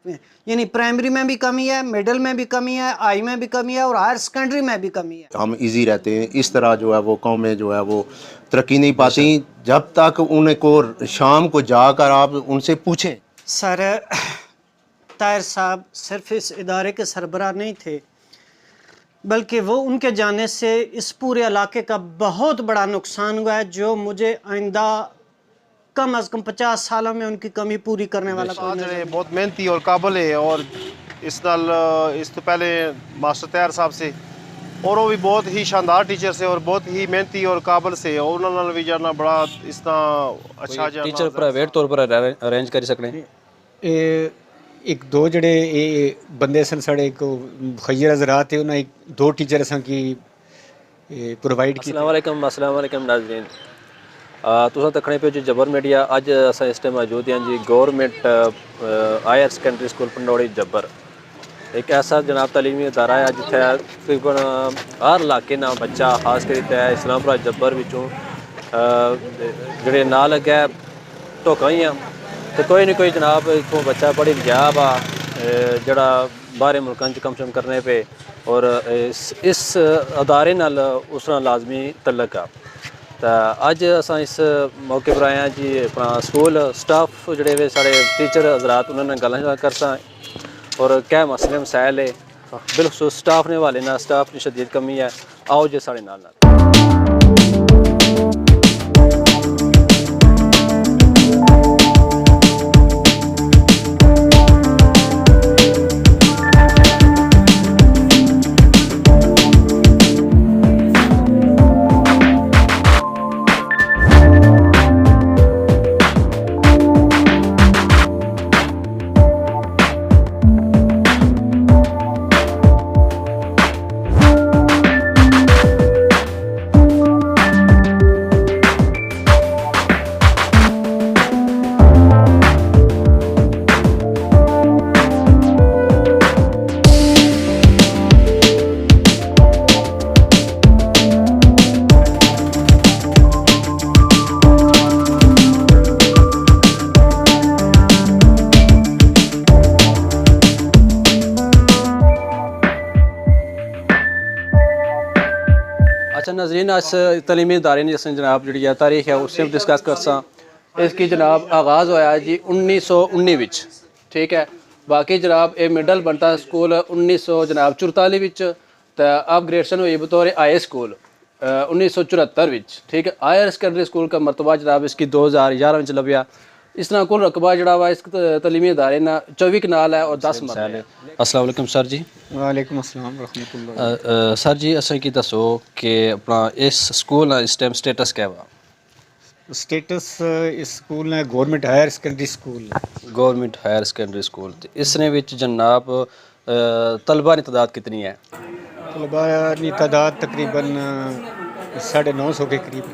یعنی پرائمری میں بھی کمی ہے، مڈل میں بھی کمی ہے، آئی میں بھی کمی ہے اور ہائر سیکنڈری میں بھی کمی ہے. ہم ایزی رہتے ہیں، اس طرح جو ہے وہ قومیں جو ہے وہ ترقی نہیں پاتی جب تک ان کو شام کو جا کر آپ ان سے پوچھیں. سر طاہر صاحب صرف اس ادارے کے سربراہ نہیں تھے، بلکہ وہ ان کے جانے سے اس پورے علاقے کا بہت بڑا نقصان ہوا ہے، جو مجھے آئندہ کم از کم 50 سالوں میں ان کی کمی پوری کرنے والا کوئی نظر نہیں. بہت محنتی اور قابل ہے، اور اس تو پہلے ماسٹر طاہر صاحب سے اور وہ بھی بہت ہی شاندار ٹیچر سے اور بہت ہی محنتی اور قابل سے، اور انہوں نے بھی جانا بڑا اس طرح اچھا ٹیچر پرائیویٹ طور پر ارینج کری سکنے. ایک دو جڑے بندے سن ساڑے ایک خیر حضرات تھے، انہیں ایک دو ٹیچر اساں کی پرووائڈ کی. السلام علیکم ناظرین، تساں تکھنے پہ جبر میڈیا. اج اساں اس ٹائم موجود ہیں جی گورنمنٹ ہائر سیکنڈری سکول پنڈوڑی جبر. ایک ایسا جناب تعلیمی ادارہ ہے جتھے تقریباً ہر علاقے نا بچہ خاص کر اسلام پورہ جبر وچوں جڑے نہ لگا ٹوکا ہی ہیں تو کوئی نہ کوئی جناب اتوں بچہ پڑھی گیا وا جڑا باہر ملکان کم شم کرنے پہ، اور اس ادارے نال اس نال لازمی تعلق ہے. تو اج اساں اس موقع پر آئے ہیں جی اپنا سکول سٹاف جڑے وے سارے ٹیچر حضرات انہوں نے گلاں کرساں اور کیا مسئلے مسائل ہے بالخصوص سٹاف نے حوالے نال. سٹاف کی شدید کمی ہے، آؤ جی سارے نال. اچھا ناظرین، اس تعلیمی ادارے نے جس جناب جڑی تاریخ ہے اس سے ڈسکس کرساں. اس کی جناب آغاز ہوا جی 1919 وچ، ٹھیک ہے. باقی جناب یہ مڈل بنتا سکول 1900 جناب 44 وچ، تو اپ گریڈیشن ہوئی بطور ہائی سکول 1974 وچ، ٹھیک ہے. ہائر سیکنڈری سکول کا مرتبہ جناب اس کی 2011 وچ لبیا. اس طرح کل رقبہ جڑا وا اس تعلیمی ادارے نا 24 کنال ہے اور 10 مرلے. السلام علیکم سر جی. وعلیکم السلام ورحمۃ اللہ. سر جی اساں کی دسو کہ اپنا اس سکول اس ٹائم سٹیٹس کیا وا؟ سٹیٹس اس سکول نے government higher secondary school. Government higher secondary school. اس نے وچ جناب طلبہ کی تعداد کتنی ہے؟ طلباء کی تعداد تقریباً 950 کے قریب.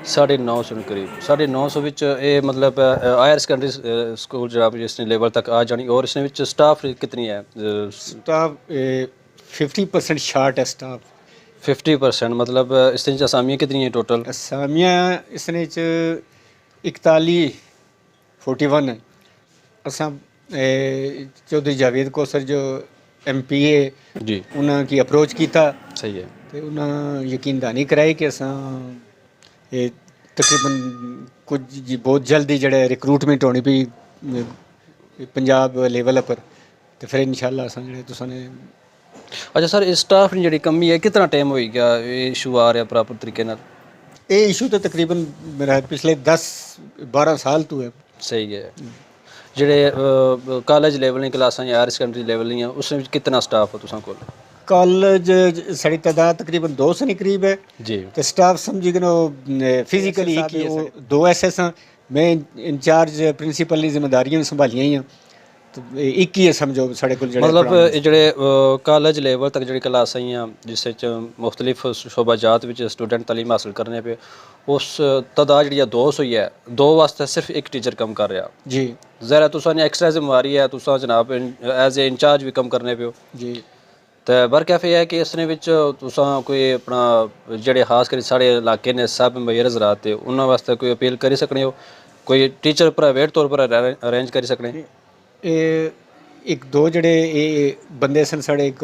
950 کے قریب. 950 وچ اے مطلب ہائر سیکنڈری سکول جناب جس نے لیول تک آ جانی. اور اس نے وچ سٹاف کتنی ہے؟ سٹاف 50% شارٹ ہے. سٹاف 50%. مطلب اس نے اسامیاں کتنی ہیں ٹوٹل؟ اسامیاں اس نے 41 ہیں. اساں چودھری جاوید کوثر جو ایم پی اے جی انہاں کی اپروچ کیتا، صحیح ہے. تو انہاں یقین دانی کرائی کہ اساں تقریباً کچھ بہت جلدی جڑے ریکروٹمنٹ ہونی پئی پنجاب لیول پر، تو پھر انشاءاللہ اساں جڑے تساں نے. اچھا سر، اس سٹاف کی جڑی کمی ہے کتنا ٹائم ہوئی گیا یہ ایشو آ رہا پراپر طریقے نال؟ یہ ایشو تو تقریباً میرا پچھلے 10-12 سال تو ہے. صحیح ہے. جڑے کالج لیول کلاساں یا ہائر سیکنڈری لیول ہیں اس میں کتنا سٹاف ہے تساں کول؟ کالج ساری تعداد تقریباً 200 کے قریب ہے. جی. تو سٹاف سمجھی کہ فزیکلی ہی 2 ایس ہیں. میں انچارج پرنسپل کی ذمہ داریاں بھی سنبھالیاں ہی ہیں، تو ایک ہی ہے سمجھو سارے کو. مطلب جڑے کالج لیول تک جڑی کلاس آئی ہیں جس مختلف شعبہ جات اسٹوڈنٹ تعلیم حاصل کرنے پہ، اس تعداد جڑی 200 ہوئی ہے، 2 واسطے صرف ایک ٹیچر کم کر رہا. جی ظاہر تساں نے ایکسٹرا ذمہ داری ہے، تساں جناب ایز اے انچارج بھی کم کرنے پہ. جی. تو برکیف یہ ہے کہ اس نے تساں کوئی اپنا جڑے خاص کر سارے علاقے نے سب معیار حضرات تھے انہوں واسطے کوئی اپیل کری سکنے ہو، کوئی ٹیچر پرائیویٹ طور پر ارینج کری سکنے؟ ਇੱਕ ਦੋ ਜਿਹੜੇ ਇਹ ਬੰਦੇ ਸਨ ਸਾਡੇ ਇੱਕ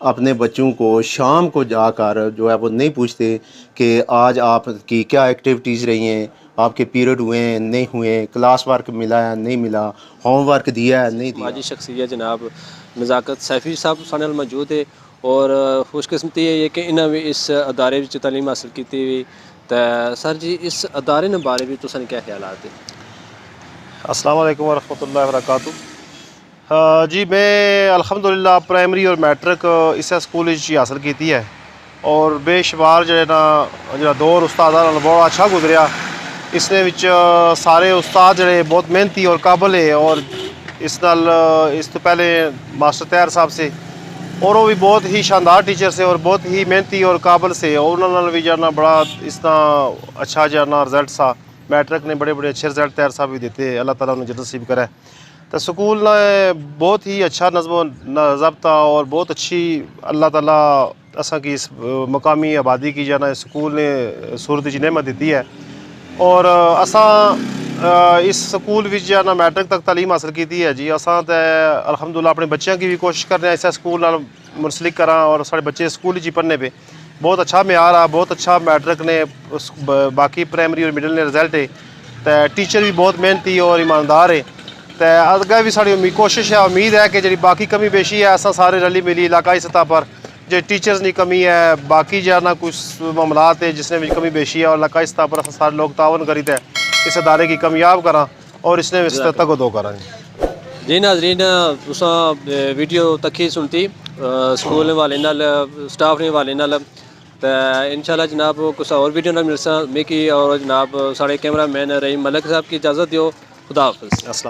اپنے بچوں کو شام کو جا کر جو ہے وہ نہیں پوچھتے کہ آج آپ کی کیا ایکٹیویٹیز رہی ہیں, آپ کے پیریڈ ہوئے ہیں نہیں ہوئے, کلاس ورک ملا ہے نہیں ملا, ہوم ورک دیا ہے نہیں دیا. سماجی شخصیت جناب نزاکت سیفی صاحب سانے نال موجود ہے اور خوش قسمتی ہے کہ انہاں بھی اس ادارے وچ تعلیم حاصل کیتی ہوئی. تو سر جی اس ادارے نے بارے بھی تساں کیا خیالات ہیں؟ السلام علیکم ورحمۃ اللہ وبرکاتہ. جی میں الحمدللہ پرائمری اور میٹرک اس اسکول ہی حاصل کیتی ہے اور بے شمار جو ہے نا دور استاداں نال بہت اچھا گزریا. اس نے وچ سارے استاد جڑے بہت محنتی اور قابل ہے اور اس نال اس تو پہلے ماسٹر طاہر صاحب سے اور وہ بھی بہت ہی شاندار ٹیچر سے اور بہت ہی محنتی اور قابل سے, اور انہوں نے بھی جانا بڑا اس طرح اچھا جانا رزلٹ سا. میٹرک نے بڑے بڑے اچھے رزلٹ طاہر صاحب بھی دیتے, اللہ تعالیٰ انہیں جنت نصیب کرے. تو سکول نے بہت ہی اچھا نظم و ضابطہ اور بہت اچھی اللہ تعالیٰ اساں کی اس مقامی آبادی کی جانا سکول نے صورت وچ نعمت دیتی ہے. اور اساں اس سکول وچ جانا میٹرک تک تعلیم حاصل کی ہے. جی اساں تے الحمدللہ اپنے بچیاں کی بھی کوشش کر رہے ہیں اس سکول نال منسلک کراں اور سارے بچے سکول ہی پڑھنے پہ. بہت اچھا معیار آ, بہت اچھا میٹرک نے باقی پرائمری اور مڈل نے رزلٹ ہے. تو ٹیچر بھی بہت محنتی اور ایماندار ہے. تو اگے بھی ساری کوشش ہے, امید ہے کہ جی باقی کمی بیشی ہے اساں سارے رلی ملی علاقائی سطح پر جو ٹیچرز کی کمی ہے, باقی جو ہے نا کچھ معاملات ہے جس نے بھی کمی بیشی ہے اور علاقائی سطح پر اساں سارے لوگ تعاون کریتے اس ادارے کی کامیاب کراں اور اس نے اس تک دو کراں. جی ناظرین تساں ویڈیو تکھی سنتی سکول والے نال سٹاف نے والے نال. تو انشاءاللہ جناب کچھ اور ویڈیو نال ملساں. میکی اور جناب سارے کیمرہ مین رحیم ملک صاحب کی اجازت دیو. خدا حافظ. السلام